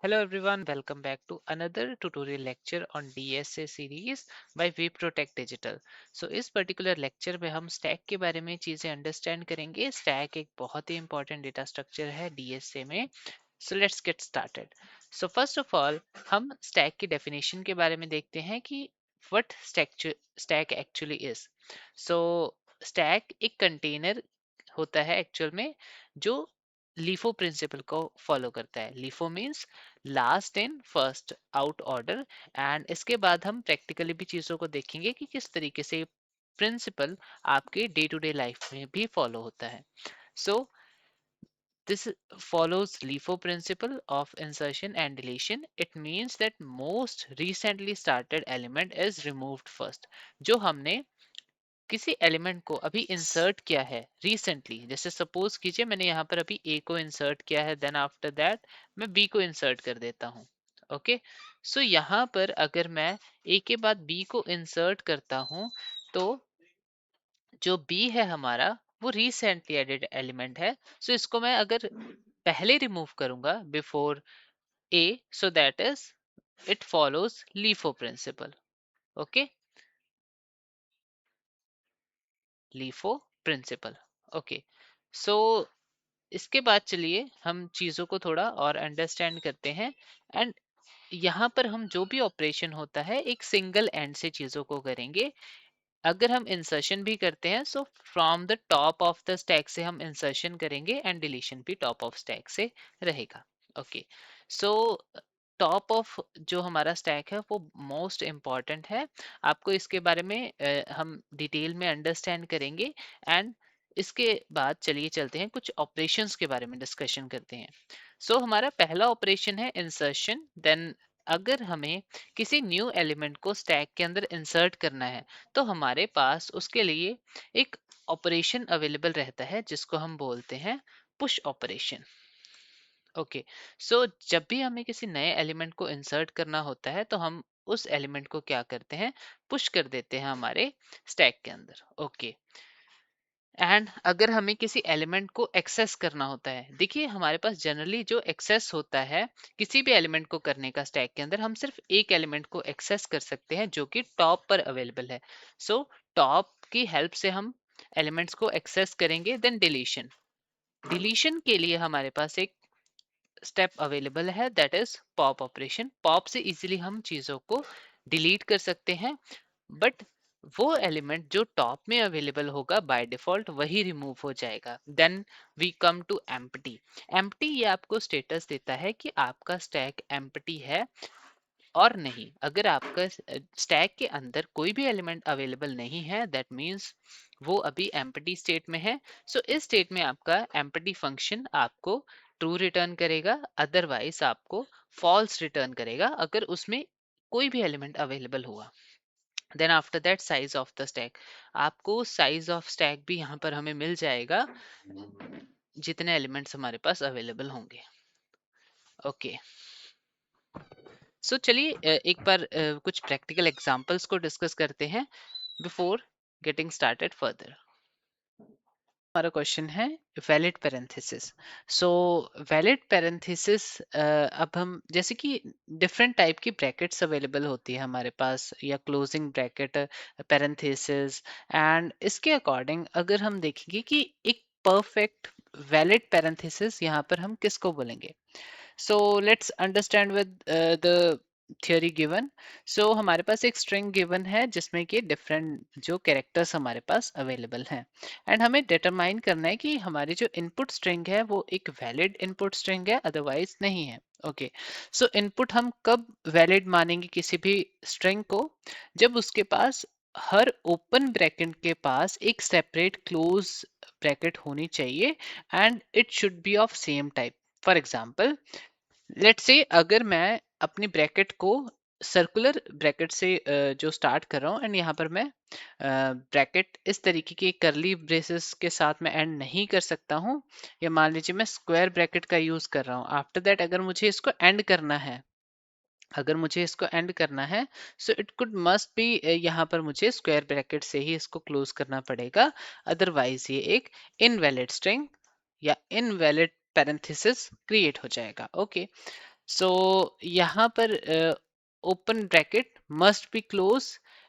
Hello everyone, welcome back to another tutorial lecture on DSA series by VProtect Digital. So इस particular lecture में हम stack के बारे में चीजें अंडरस्टैंड करेंगे। स्टैक एक बहुत ही इंपॉर्टेंट डेटा स्ट्रक्चर है DSA में। So let's get started. So first of all हम स्टैक की डेफिनेशन के बारे में देखते हैं कि what stack actually is. So stack एक कंटेनर होता है एक्चुअल में जो लीफो प्रिंसिपल को फॉलो करता है। LIFO means last in first out order. And इसके बाद हम प्रैक्टिकली भी चीज़ों को देखेंगे कि किस तरीके से प्रिंसिपल आपके डे टू डे लाइफ में भी फॉलो होता है। सो this follows LIFO principle of insertion and deletion. It means that most recently started element is removed first. जो हमने किसी एलिमेंट को अभी इंसर्ट किया है रिसेंटली, जैसे सपोज कीजिए मैंने यहाँ पर अभी ए को इंसर्ट किया है, देन आफ्टर दैट मैं बी को इंसर्ट कर देता हूँ। ओके, सो यहाँ पर अगर मैं ए के बाद बी को इंसर्ट करता हूँ तो जो बी है हमारा वो रिसेंटली एडेड एलिमेंट है। सो इसको मैं अगर पहले रिमूव करूंगा before A, so that is it follows LIFO principle. Okay, LIFO principle. Okay, so इसके बाद चलिए हम चीज़ों को थोड़ा और अंडरस्टैंड करते हैं। एंड यहाँ पर हम जो भी ऑपरेशन होता है एक सिंगल एंड से चीज़ों को करेंगे। अगर हम इंसर्शन भी करते हैं so from the top of the stack से हम इंसर्शन करेंगे एंड डिलीशन भी टॉप ऑफ स्टैक से रहेगा। ओके, सो टॉप ऑफ जो हमारा स्टैक है वो मोस्ट इम्पॉर्टेंट है। आपको इसके बारे में हम डिटेल में अंडरस्टैंड करेंगे। एंड इसके बाद चलिए चलते हैं कुछ ऑपरेशंस के बारे में डिस्कशन करते हैं। सो हमारा पहला ऑपरेशन है इंसर्शन। देन अगर हमें किसी न्यू एलिमेंट को स्टैक के अंदर इंसर्ट करना है तो हमारे पास उसके लिए एक ऑपरेशन अवेलेबल रहता है जिसको हम बोलते हैं पुश ऑपरेशन। ओके, सो जब भी हमें किसी नए एलिमेंट को इंसर्ट करना होता है तो हम उस एलिमेंट को क्या करते हैं, पुश कर देते हैं हमारे स्टैक के अंदर। ओके, एंड अगर हमें किसी एलिमेंट को एक्सेस करना होता है, देखिए हमारे पास जनरली जो एक्सेस होता है किसी भी एलिमेंट को करने का स्टैक के अंदर, हम सिर्फ एक एलिमेंट को एक्सेस कर सकते हैं जो कि टॉप पर अवेलेबल है। सो टॉप की हेल्प से हम एलिमेंट्स को एक्सेस करेंगे। देन डिलीशन, डिलीशन के लिए हमारे पास एक स्टेप अवेलेबल है, that is pop operation. Pop से इजीली हम चीजों को डिलीट कर सकते हैं, बट वो एलिमेंट जो टॉप में अवेलेबल होगा बाय डिफॉल्ट वही रिमूव हो जाएगा। Then we come to empty. Empty ये आपको स्टेटस देता है कि आपका स्टैक एम्प्टी है और नहीं। अगर आपका स्टैक के अंदर कोई भी एलिमेंट अवेलेबल नहीं है दैट मीन्स वो अभी एम्प्टी स्टेट में है। सो इस स्टेट में आपका एम्प्टी फंक्शन आपको ट्रू रिटर्न करेगा, अदरवाइज आपको फॉल्स रिटर्न करेगा अगर उसमें कोई भी एलिमेंट अवेलेबल हुआ। Then after that size of the stack, आपको साइज ऑफ स्टैक भी यहाँ पर हमें मिल जाएगा जितने एलिमेंट्स हमारे पास अवेलेबल होंगे। ओके, सो चलिए एक बार कुछ प्रैक्टिकल एग्जांपल्स को डिस्कस करते हैं बिफोर गेटिंग स्टार्टेड फर्दर। हमारा क्वेश्चन है वैलिड पैरेंथेसिस। सो वैलिड पैरेंथेसिस, अब हम जैसे कि डिफरेंट टाइप की ब्रैकेट्स अवेलेबल होती है हमारे पास, या क्लोजिंग ब्रैकेट, पैरेंथेसिस। एंड इसके अकॉर्डिंग अगर हम देखेंगे कि एक परफेक्ट वैलिड पैरेंथेसिस यहाँ पर हम किसको बोलेंगे। So let's understand with the theory given. So हमारे पास एक स्ट्रिंग गिवन है जिसमें कि डिफरेंट जो कैरेक्टर्स हमारे पास अवेलेबल हैं, एंड हमें डिटरमाइन करना है कि हमारी जो इनपुट स्ट्रिंग है वो एक वैलिड इनपुट स्ट्रिंग है अदरवाइज नहीं है। ओके, सो इनपुट हम कब वैलिड मानेंगे किसी भी स्ट्रिंग को, जब उसके पास हर ओपन ब्रैकेट के पास एक सेपरेट क्लोज ब्रैकेट होनी चाहिए and it should be of same type. For example, let's say अगर मैं अपनी ब्रैकेट को सर्कुलर ब्रैकेट से जो स्टार्ट कर रहा हूँ एंड यहाँ पर मैं ब्रैकेट इस तरीके के करली ब्रेसेस के साथ मैं एंड नहीं कर सकता हूँ, या मान लीजिए मैं स्क्वायर ब्रैकेट का यूज कर रहा हूँ। आफ्टर दैट अगर मुझे इसको एंड करना है, so it could must be, यहाँ पर मुझे स्क्वायर ब्रैकेट से ही इसको क्लोज करना पड़ेगा, अदरवाइज ये एक इनवैलिड स्ट्रिंग या इनवैलिड पैरेंथेसिस क्रिएट हो जाएगा। ओके, सो यहाँ पर open bracket must be close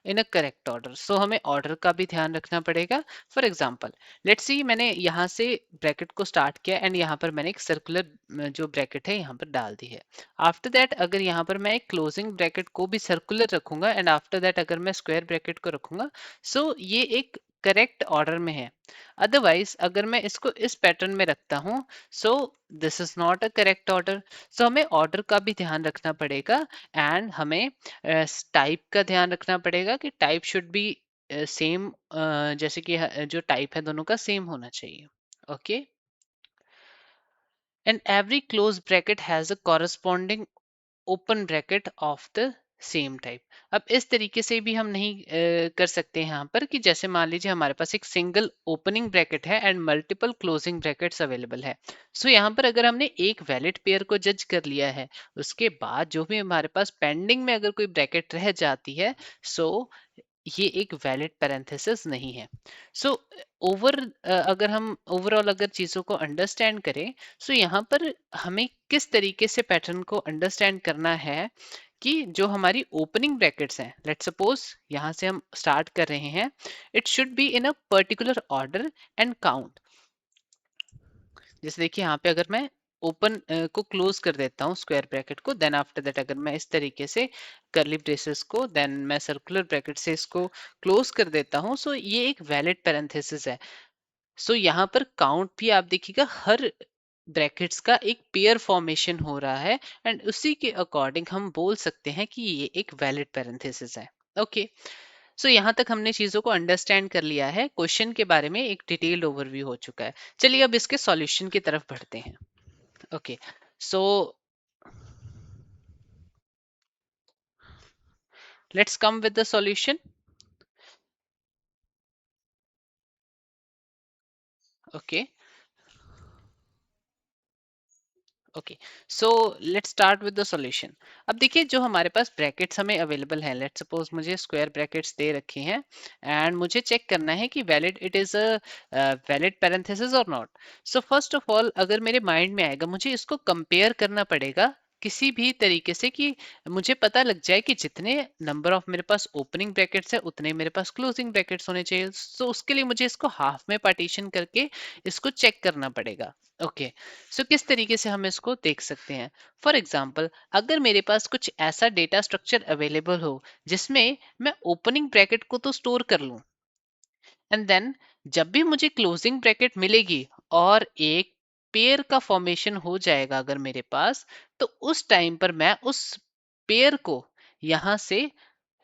in a correct order. So हमें ऑर्डर का भी ध्यान रखना पड़ेगा। फॉर एग्जाम्पल लेट्स सी मैंने यहाँ से ब्रैकेट को स्टार्ट किया एंड यहाँ पर मैंने एक सर्कुलर जो ब्रैकेट है यहाँ पर डाल दी है। आफ्टर दैट अगर यहाँ पर मैं एक क्लोजिंग ब्रैकेट को भी सर्कुलर रखूंगा एंड आफ्टर दैट अगर मैं स्क्वायर ब्रैकेट को रखूंगा, सो ये एक करेक्ट ऑर्डर में है। अदरवाइज अगर मैं इसको इस पैटर्न में रखता हूँ, so this is not a correct order. So हमें ऑर्डर का भी ध्यान रखना पड़ेगा एंड हमें टाइप का ध्यान रखना पड़ेगा कि टाइप शुड बी सेम, जैसे कि जो टाइप है दोनों का सेम होना चाहिए। Okay, and every close bracket has a corresponding open bracket of the same type. अब इस तरीके से भी हम नहीं कर सकते हैं यहाँ पर कि जैसे मान लीजिए हमारे पास एक सिंगल ओपनिंग ब्रैकेट है and multiple closing brackets available है। सो यहाँ पर अगर हमने एक वैलिड पेयर को जज कर लिया है, उसके बाद जो भी हमारे पास पेंडिंग में अगर कोई ब्रैकेट रह जाती है, सो ये एक वैलिड पैरेंथेसिस नहीं है। सो अगर हम ओवरऑल अगर चीजों को अंडरस्टैंड करें, सो यहाँ पर हमें किस तरीके से पैटर्न को अंडरस्टैंड करना है कि जो हमारी ओपनिंग ब्रैकेट्स हैं, लेट्स सपोज यहाँ से हम स्टार्ट कर रहे हैं, it should be in a particular order and count. जैसे देखिए यहाँ पे अगर मैं ओपन को क्लोज कर देता हूँ स्क्वायर ब्रैकेट को, देन आफ्टर दैट अगर मैं इस तरीके से करली ब्रेसेस को, देन मैं सर्कुलर ब्रैकेट से इसको क्लोज कर देता हूँ, सो ये एक वैलिड पैरेंथेसिस है। सो यहाँ पर काउंट भी आप देखिएगा हर ब्रैकेट्स का एक पेयर फॉर्मेशन हो रहा है एंड उसी के अकॉर्डिंग हम बोल सकते हैं कि ये एक वैलिड पैरेंथेसिस है। ओके, सो यहाँ तक हमने चीजों को अंडरस्टैंड कर लिया है, क्वेश्चन के बारे में एक डिटेल्ड ओवरव्यू हो चुका है। चलिए अब इसके सॉल्यूशन की तरफ बढ़ते हैं। Okay, so let's come with the solution. Okay, okay, so let's start with the solution. अब देखिए जो हमारे पास ब्रैकेट्स हमें अवेलेबल हैं, लेट्स सपोज मुझे स्क्वायर ब्रैकेट्स दे रखे हैं एंड मुझे चेक करना है कि valid it is a valid parenthesis और नॉट। सो फर्स्ट ऑफ ऑल अगर मेरे माइंड में आएगा, मुझे इसको कंपेयर करना पड़ेगा किसी भी तरीके से कि मुझे पता लग जाए कि जितने नंबर ऑफ मेरे पास ओपनिंग ब्रैकेट्स है उतने मेरे पास क्लोजिंग ब्रैकेट्स होने चाहिए। सो उसके लिए मुझे इसको हाफ में पार्टीशन करके इसको चेक करना पड़ेगा। ओके, सो किस तरीके से हम इसको देख सकते हैं? फॉर एग्जाम्पल अगर मेरे पास कुछ ऐसा डेटा स्ट्रक्चर अवेलेबल हो जिसमें मैं ओपनिंग ब्रैकेट को तो स्टोर कर लूं एंड देन जब भी मुझे क्लोजिंग ब्रैकेट मिलेगी और एक पेयर का फॉर्मेशन हो जाएगा अगर मेरे पास, तो उस टाइम पर मैं उस पेयर को यहां से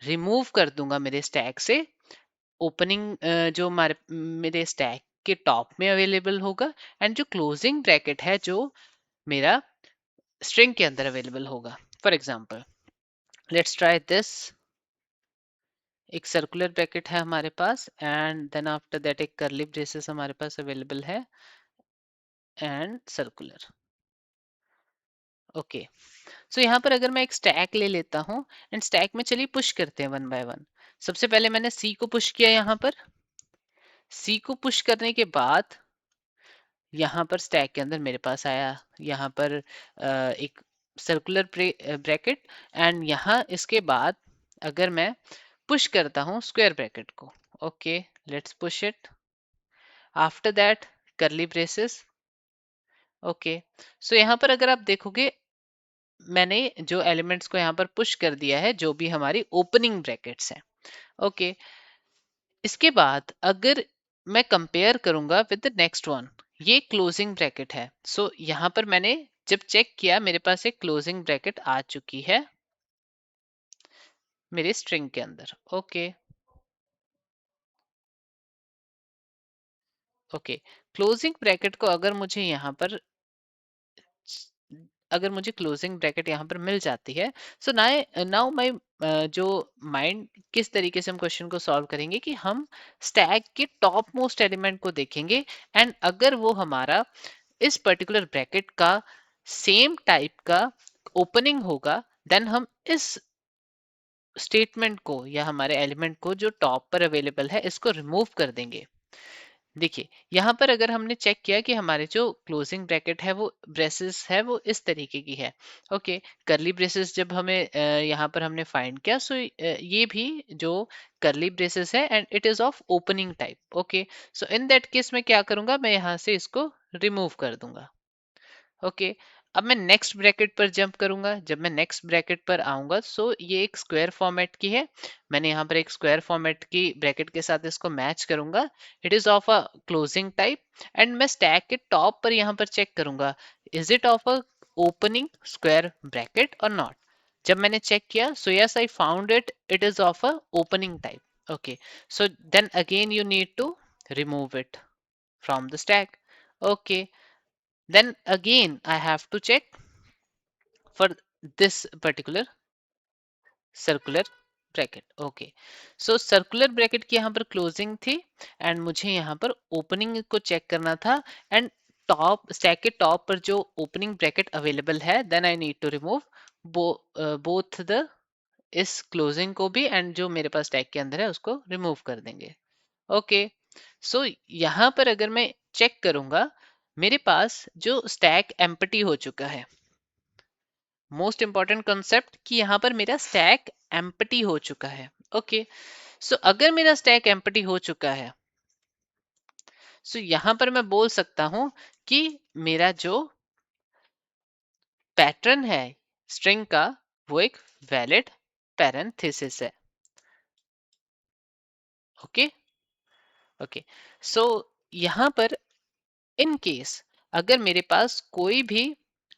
रिमूव कर दूंगा मेरे स्टैक से। ओपनिंग जो हमारे मेरे स्टैक के टॉप में अवेलेबल होगा एंड जो क्लोजिंग ब्रैकेट है जो मेरा स्ट्रिंग के अंदर अवेलेबल होगा। For example let's try this. एक सर्कुलर ब्रैकेट है हमारे पास एंड देन आफ्टर दैट एक करली ब्रेसेस हमारे पास अवेलेबल है एंड सर्कुलर। ओके, सो यहाँ पर अगर मैं एक स्टैक ले लेता हूँ एंड स्टैक में चलिए पुश करते हैं वन बाय वन। सबसे पहले मैंने सी को पुश किया, यहाँ पर सी को पुश करने के बाद यहाँ पर स्टैक के अंदर मेरे पास आया यहाँ पर एक सर्कुलर ब्रैकेट एंड यहाँ इसके बाद अगर मैं पुश करता हूँ स्क्वायर ब्रैकेट को। Okay, let's push it. After that curly braces. Okay, so यहाँ पर अगर आप देखोगे मैंने जो एलिमेंट्स को यहाँ पर पुश कर दिया है जो भी हमारी ओपनिंग ब्रैकेट्स हैं। ओके, इसके बाद अगर मैं कंपेयर करूंगा विद द नेक्स्ट वन, ये क्लोजिंग ब्रैकेट है। सो यहाँ पर मैंने जब चेक किया मेरे पास एक क्लोजिंग ब्रैकेट आ चुकी है मेरे स्ट्रिंग के अंदर। ओके, ओके, क्लोजिंग ब्रैकेट को अगर मुझे यहाँ पर अगर मुझे क्लोजिंग ब्रैकेट यहाँ पर मिल जाती है, सो नाउ माय जो माइंड किस तरीके से हम क्वेश्चन को सॉल्व करेंगे कि हम स्टैक के टॉप मोस्ट एलिमेंट को देखेंगे एंड अगर वो हमारा इस पर्टिकुलर ब्रैकेट का सेम टाइप का ओपनिंग होगा, देन हम इस स्टेटमेंट को या हमारे एलिमेंट को जो टॉप पर अवेलेबल है इसको रिमूव कर देंगे। देखिए यहाँ पर अगर हमने चेक किया कि हमारे जो क्लोजिंग ब्रैकेट है वो ब्रेसेस है वो इस तरीके की है। ओके, करली ब्रेसेस जब हमें यहाँ पर हमने फाइंड किया, सो ये भी जो करली ब्रेसेस है and it is of opening type. Okay, so in that case मैं क्या करूंगा, मैं यहाँ से इसको रिमूव कर दूंगा। ओके, अब मैं नेक्स्ट ब्रैकेट पर जंप करूंगा। जब मैं नेक्स्ट ब्रैकेट पर आऊंगा, सो ये एक स्क्वायर फॉर्मेट की है। मैंने यहाँ पर एक स्क्वायर फॉर्मेट की ब्रैकेट के साथ इसको मैच करूंगा। It is of a closing type and मैं स्टैक के टॉप पर यहाँ पर चेक करूंगा, is it of a opening square bracket और नॉट। जब मैंने चेक किया, so yes I found it, it is of a opening type. Okay, so then again you need to remove it from the stack. Okay, then again I have to check for this particular circular bracket. Okay, so circular bracket की यहाँ पर closing थी and मुझे यहाँ पर opening को check करना था एंड टॉप स्टैक के टॉप पर जो ओपनिंग ब्रैकेट अवेलेबल है, then I need to remove both the इस क्लोजिंग को भी एंड जो मेरे पास स्टैक के अंदर है उसको रिमूव कर देंगे। ओके, सो यहाँ पर अगर मैं चेक करूंगा, मेरे पास जो स्टैक एम्प्टी हो चुका है, मोस्ट इंपॉर्टेंट कॉन्सेप्ट कि यहाँ पर मेरा स्टैक एम्प्टी हो चुका है। ओके, सो अगर मेरा स्टैक एम्प्टी हो चुका है, सो यहाँ पर मैं बोल सकता हूं कि मेरा जो पैटर्न है स्ट्रिंग का वो एक वैलिड पैरेंथेसिस है। ओके, ओके, सो यहाँ पर इन केस अगर मेरे पास कोई भी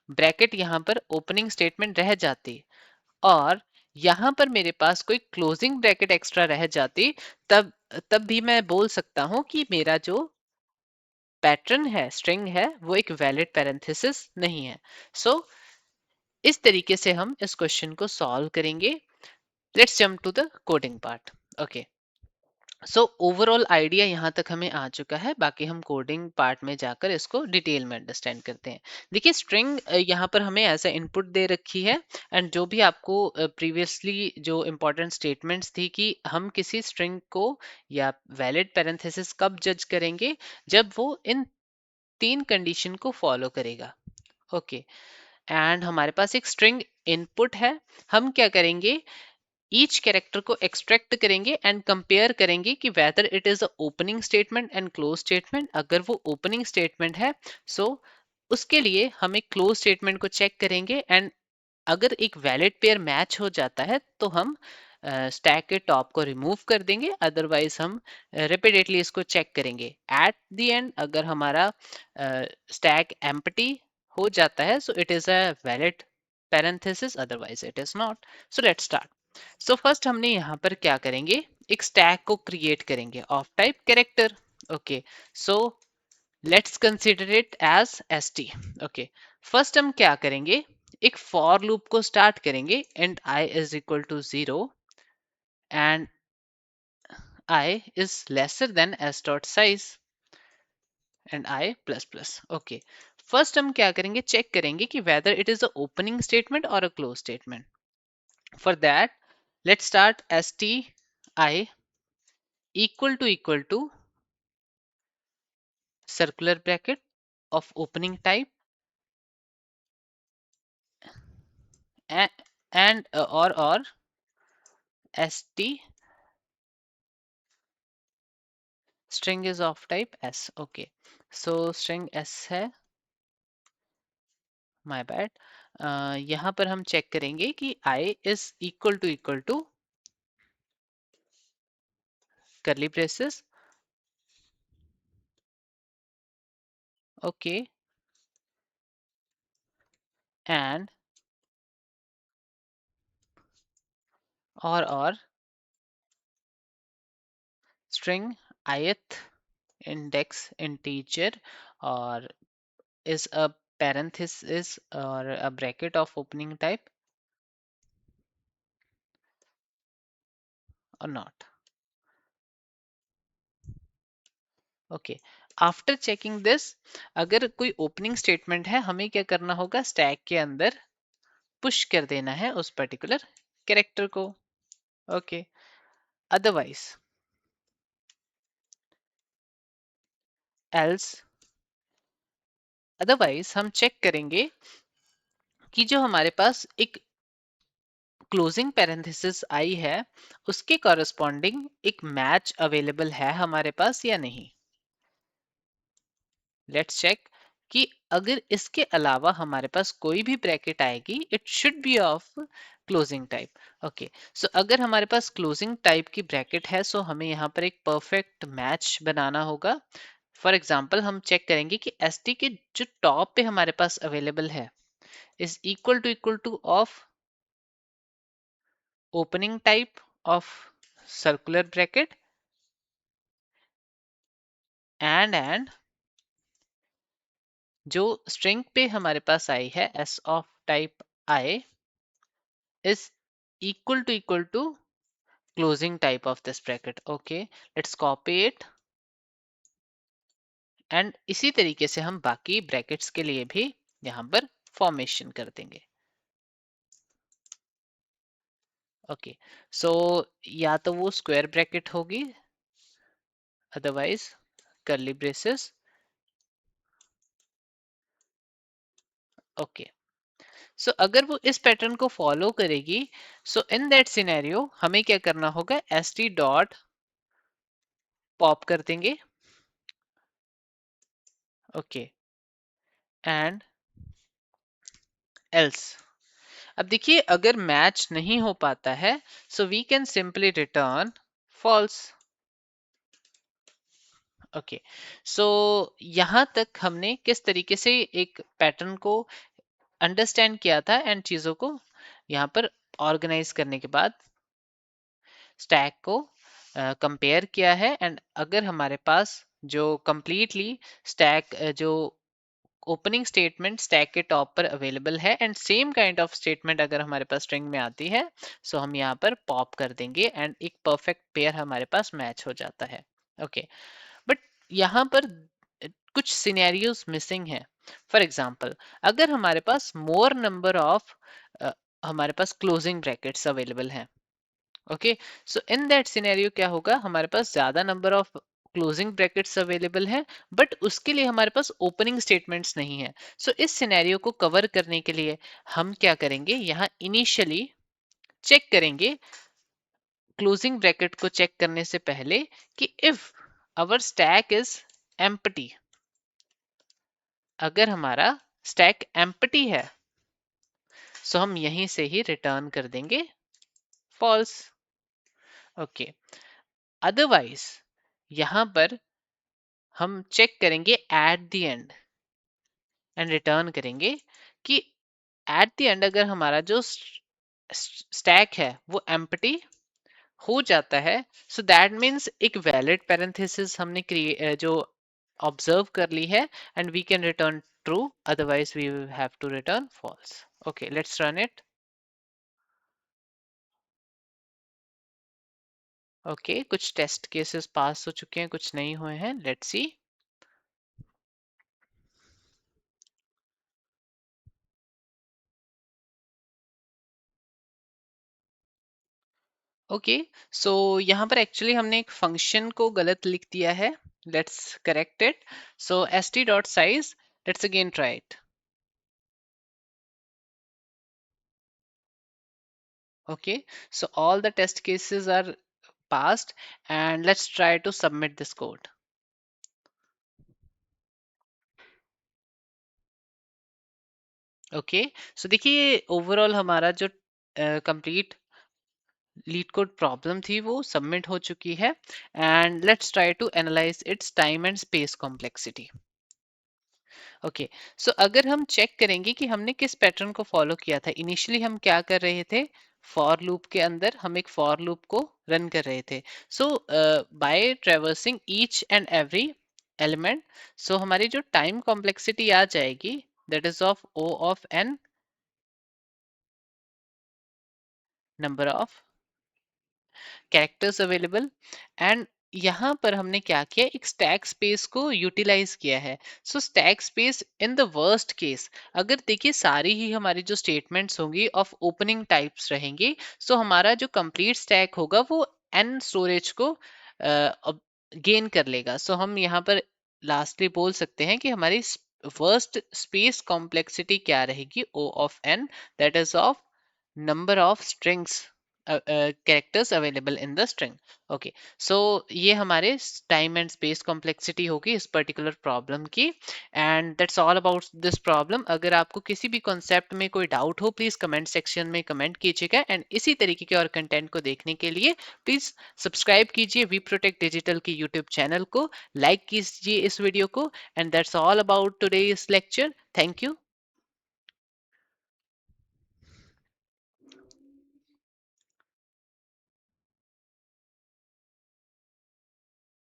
ब्रैकेट यहाँ पर ओपनिंग स्टेटमेंट रह जाती और यहाँ पर मेरे पास कोई क्लोजिंग ब्रैकेट एक्स्ट्रा रह जाती, तब तब भी मैं बोल सकता हूँ कि मेरा जो पैटर्न है स्ट्रिंग है वो एक वैलिड पैरेंथेसिस नहीं है। सो इस तरीके से हम इस क्वेश्चन को सॉल्व करेंगे। Let's jump to the coding part. Okay, so overall idea यहाँ तक हमें आ चुका है, बाकी हम कोडिंग पार्ट में जाकर इसको डिटेल में अंडरस्टैंड करते हैं। देखिए स्ट्रिंग यहाँ पर हमें ऐसा इनपुट दे रखी है एंड जो भी आपको प्रीवियसली जो इम्पोर्टेंट स्टेटमेंट्स थी कि हम किसी स्ट्रिंग को या वैलिड पैरेंथेसिस कब जज करेंगे, जब वो इन तीन कंडीशन को फॉलो करेगा। ओके, एंड हमारे पास एक स्ट्रिंग इनपुट है। हम क्या करेंगे, ईच कैरेक्टर को एक्सट्रैक्ट करेंगे एंड कंपेयर करेंगे कि whether it is a opening statement and close statement. अगर वो ओपनिंग स्टेटमेंट है, सो उसके लिए हम एक क्लोज स्टेटमेंट को चेक करेंगे एंड अगर एक वैलिड पेयर मैच हो जाता है तो हम स्टैक के टॉप को रिमूव कर देंगे, अदरवाइज हम रिपीटेडली इसको चेक करेंगे। एट द एंड अगर हमारा स्टैक एम्प्टी हो जाता है, so it is a valid parenthesis, otherwise it is not. So let's start. So first हमने यहाँ पर क्या करेंगे, एक स्टैक को क्रिएट करेंगे of type character. Okay, so let's consider it as st। Okay, first हम क्या करेंगे, एक फॉर लूप को स्टार्ट करेंगे and i is equal to 0 and i is lesser than s dot size and i plus plus. Okay, first हम क्या करेंगे, check करेंगे कि whether it is a opening statement और a close statement. For that let's start st i equal to circular bracket of opening type and or st string is of type s। okay, so string s है, my bad। यहाँ पर हम check करेंगे कि i is equal to curly braces। okay, and or string ith index integer or is a parenthesis or a bracket of opening type or not। Okay, after checking this, अगर कोई opening statement है, हमें क्या करना होगा, stack के अंदर push कर देना है उस पर्टिकुलर कैरेक्टर को। ओके, अदरवाइज एल्स, अदरवाइज हम चेक करेंगे कि जो हमारे पास एक क्लोजिंग पैरेंथेसिस आई है उसके कॉरस्पॉन्डिंग एक मैच अवेलेबल है हमारे पास या नहीं। लेट्स चेक कि अगर इसके अलावा हमारे पास कोई भी ब्रैकेट आएगी it should be of closing type. Okay, so अगर हमारे पास क्लोजिंग टाइप की ब्रैकेट है सो हमें यहाँ पर एक परफेक्ट मैच बनाना होगा। फॉर एग्जाम्पल हम चेक करेंगे कि एस टी के जो टॉप पे हमारे पास अवेलेबल है is equal two of opening type of circular bracket and जो स्ट्रिंग पे हमारे पास आई है S of type I is equal to closing type of this bracket. Okay, let's copy it and इसी तरीके से हम बाकी ब्रैकेट्स के लिए भी यहाँ पर फॉर्मेशन कर देंगे। ओके, सो या तो वो स्क्वायर ब्रैकेट होगी otherwise curly braces. Okay, so अगर वो इस पैटर्न को फॉलो करेगी सो इन दैट सिनेरियो हमें क्या करना होगा, एस टी डॉट पॉप कर देंगे। ओके, एंड एल्स, अब देखिए अगर मैच नहीं हो पाता है so we can simply return false. Okay, so यहां तक हमने किस तरीके से एक पैटर्न को अंडरस्टैंड किया था एंड चीजों को यहाँ पर ऑर्गेनाइज करने के बाद स्टैक को कंपेयर किया है। एंड अगर हमारे पास जो कंप्लीटली स्टैक जो ओपनिंग स्टेटमेंट स्टैक के टॉप पर अवेलेबल है and same kind of statement अगर हमारे पास स्ट्रिंग में आती है सो हम यहाँ पर पॉप कर देंगे एंड एक परफेक्ट पेयर हमारे पास मैच हो जाता है। ओके, बट यहाँ पर कुछ सिनेरियोज मिसिंग है। फॉर एग्जाम्पल अगर हमारे पास मोर नंबर ऑफ हमारे पास क्लोजिंग ब्रैकेट्स अवेलेबल हैं। Okay, so in that scenario क्या होगा, हमारे पास ज्यादा number of closing brackets available हैं बट उसके लिए हमारे पास ओपनिंग स्टेटमेंट्स नहीं है। सो इस सिनेरियो को कवर करने के लिए हम क्या करेंगे, यहाँ इनिशियली चेक करेंगे क्लोजिंग ब्रैकेट को चेक करने से पहले कि if our stack is empty, अगर हमारा स्टैक एम्प्टी है सो हम यहीं से ही रिटर्न कर देंगे फॉल्स। ओके, अदरवाइज यहां पर हम चेक करेंगे at the end and return करेंगे कि एट द एंड अगर हमारा जो स्टैक है वो एम्प्टी हो जाता है सो दैट मीन्स एक वैलिड पैरेंथेसिस हमने जो ऑब्जर्व कर ली है and we can return true, otherwise we have to return false. Okay, let's run it. Okay, कुछ टेस्ट केसेस पास हो चुके हैं, कुछ नहीं हुए हैं, लेट्स सी। ओके, सो यहाँ पर एक्चुअली हमने एक फंक्शन को गलत लिख दिया है, let's correct it. So st dot size, let's again try it. Okay, so all the test cases are passed and let's try to submit this code. Okay, so देखिए ओवरऑल हमारा जो कंप्लीट लीड कोड प्रॉब्लम थी वो submit हो चुकी है and let's try to analyze its time and space complexity. Okay, so अगर हम चेक करेंगे कि हमने किस पैटर्न को फॉलो किया था, इनिशियली हम क्या कर रहे थे, फॉर लूप के अंदर हम एक फॉर लूप को रन कर रहे थे। So by traversing each and every element, so हमारी जो टाइम कॉम्प्लेक्सिटी आ जाएगी that is of O of N number of characters available. And यहाँ पर हमने क्या किया, एक स्टैक स्पेस को यूटिलाइज किया है। सो stack space in the worst case, अगर देखिए सारी ही हमारी जो स्टेटमेंट्स होंगी ऑफ ओपनिंग टाइप्स रहेंगी सो हमारा जो कंप्लीट स्टैक होगा वो एन स्टोरेज को गेन कर लेगा। सो हम यहाँ पर लास्टली बोल सकते हैं कि हमारी फर्स्ट स्पेस कॉम्प्लेक्सिटी क्या रहेगी, O of n, that is of number of strings characters available in the string. Okay, so ये हमारे time and space complexity होगी इस particular problem की, and that's all about this problem. अगर आपको किसी भी concept में कोई doubt हो, please comment section में comment कीजिएगा, and इसी तरीके के और content को देखने के लिए please subscribe कीजिए We Protect Digital की YouTube channel को, like कीजिए इस वीडियो को, and that's all about today's lecture. Thank you.